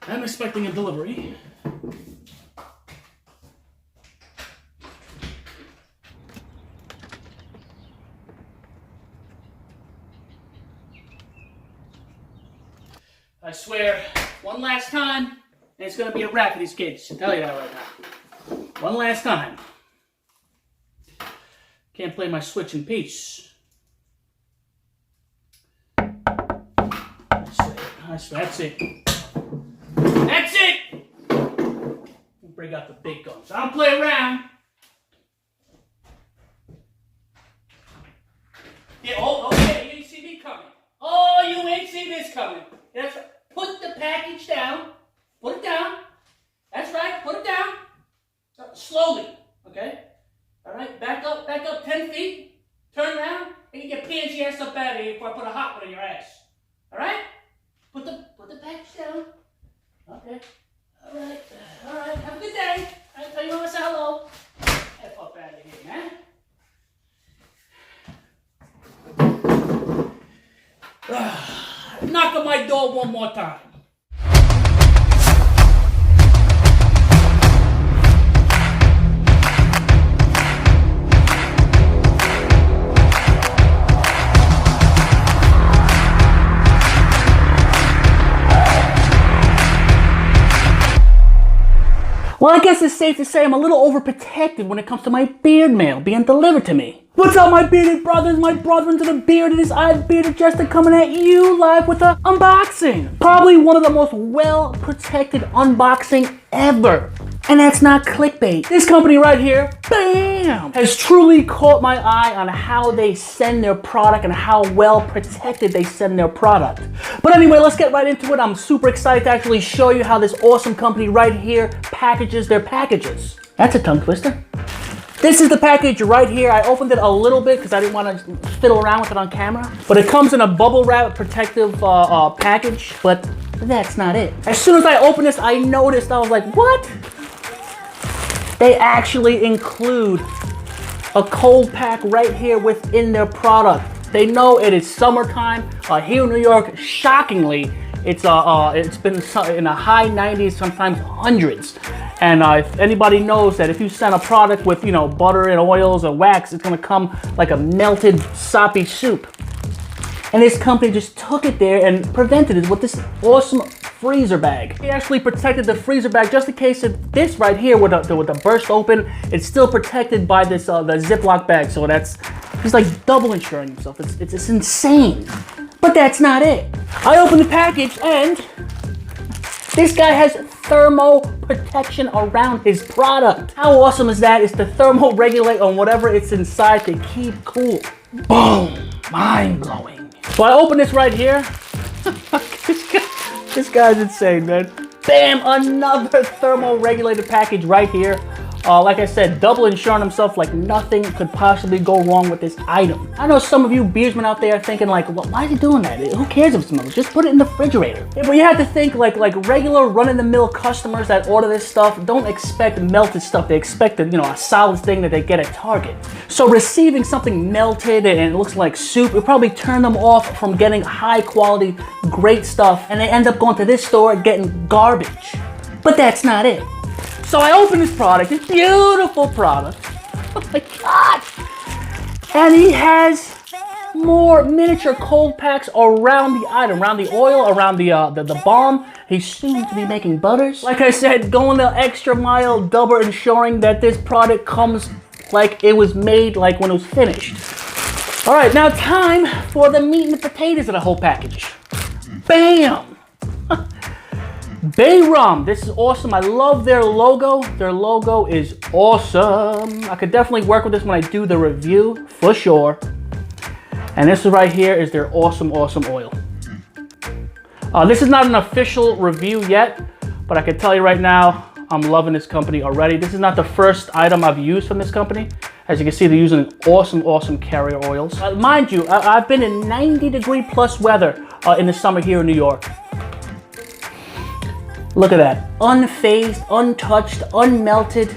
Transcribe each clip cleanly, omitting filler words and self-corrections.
I'm expecting a delivery. I swear, one last time, and it's gonna be a wrap for these kids. I'll tell you that right now. One last time. Can't play my Switch in peace. That's it. That's it! We'll bring out the big guns. I don't play around. Yeah, oh, okay, you didn't see me coming. Oh, you ain't see this coming. That's right. Put the package down. Put it down. That's right, put it down. Slowly, okay? All right, back up 10 feet. Turn around, and you get PNG ass up out of here before I put a hot one in your ass. All right? Put the package down. Okay. All right. Have a good day. I'll tell you when I say hello. F up out of here, man. Knock on my door one more time. Well, I guess it's safe to say I'm a little overprotective when it comes to my beard mail being delivered to me. What's up, my bearded brothers, my brethren to the beard? It is I, Bearded Jester, coming at you live with an unboxing. Probably one of the most well-protected unboxing ever. And that's not clickbait. This company right here, BALM, has truly caught my eye on how they send their product and how well protected they send their product. But anyway, let's get right into it. I'm super excited to actually show you how this awesome company right here packages their packages. That's a tongue twister. This is the package right here. I opened it a little bit because I didn't want to fiddle around with it on camera. But it comes in a bubble wrap protective package, but that's not it. As soon as I opened this, I noticed, I was like, what? They actually include a cold pack right here within their product. They know it is summertime. Here in New York, shockingly, it's been in the high 90s, sometimes hundreds. And if anybody knows that if you send a product with, you know, butter and oils or wax, it's gonna come like a melted soppy soup. And this company just took it there and prevented it with this awesome freezer bag. They actually protected the freezer bag just in case if this right here with the burst open, it's still protected by this the Ziploc bag. So he's like double insuring himself. It's insane. But that's not it. I opened the package and this guy has thermo protection around his product. How awesome is that? It's to thermo regulate on whatever it's inside to keep cool. Boom, mind blowing. So I open this right here. This guy's insane, man. Bam, another thermo-regulated package right here. Like I said, double insuring himself like nothing could possibly go wrong with this item. I know some of you beardsmen out there are thinking like, well, why is he doing that? Who cares if it smells? Just put it in the refrigerator. Yeah, but you have to think like regular run-of-the-mill customers that order this stuff don't expect melted stuff. They expect a solid thing that they get at Target. So receiving something melted and it looks like soup, it probably turn them off from getting high quality, great stuff, and they end up going to this store getting garbage. But that's not it. So I open this product, this beautiful product. Oh my God! And he has more miniature cold packs around the item, around the oil, around the balm. He's soon to be making butters. Like I said, going the extra mile, double ensuring that this product comes like it was made, like when it was finished. All right, now time for the meat and the potatoes of the whole package. Bam! Bay Rum, this is awesome. I love their logo. Their logo is awesome. I could definitely work with this when I do the review, for sure. And this right here is their awesome, awesome oil. This is not an official review yet, but I can tell you right now, I'm loving this company already. This is not the first item I've used from this company. As you can see, they're using awesome, awesome carrier oils. Mind you, I've been in 90-degree+ weather in the summer here in New York. Look at that. Unfazed, untouched, unmelted.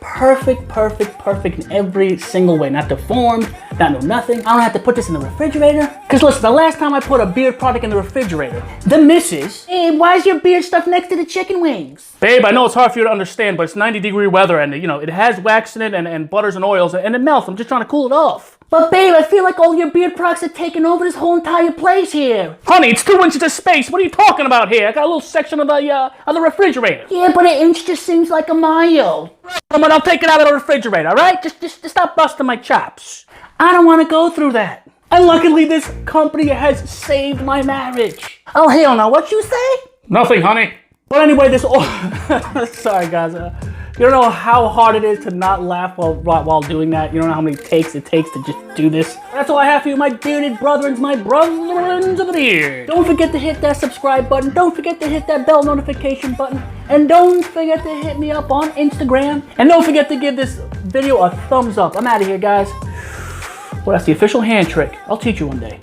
Perfect, perfect, perfect in every single way. Not deformed, not no nothing. I don't have to put this in the refrigerator. Cause listen, the last time I put a beard product in the refrigerator, the missus, hey, why is your beard stuff next to the chicken wings? Babe, I know it's hard for you to understand, but it's 90-degree weather and you know, it has wax in it and butters and oils and it melts. I'm just trying to cool it off. But babe, I feel like all your beard products are taking over this whole entire place here. Honey, it's 2 inches of space. What are you talking about here? I got a little section of the refrigerator. Yeah, but an inch just seems like a mile. Come on, I'll take it out of the refrigerator, all right? Just stop busting my chops. I don't want to go through that. And luckily, this company has saved my marriage. Oh, hell no. What you say? Nothing, honey. But anyway, this all... Sorry, guys. You don't know how hard it is to not laugh while doing that. You don't know how many takes it takes to just do this. That's all I have for you, my bearded brethren, my brothers of the beard. Don't forget to hit that subscribe button. Don't forget to hit that bell notification button. And don't forget to hit me up on Instagram. And don't forget to give this video a thumbs up. I'm out of here, guys. Well, that's the official hand trick. I'll teach you one day.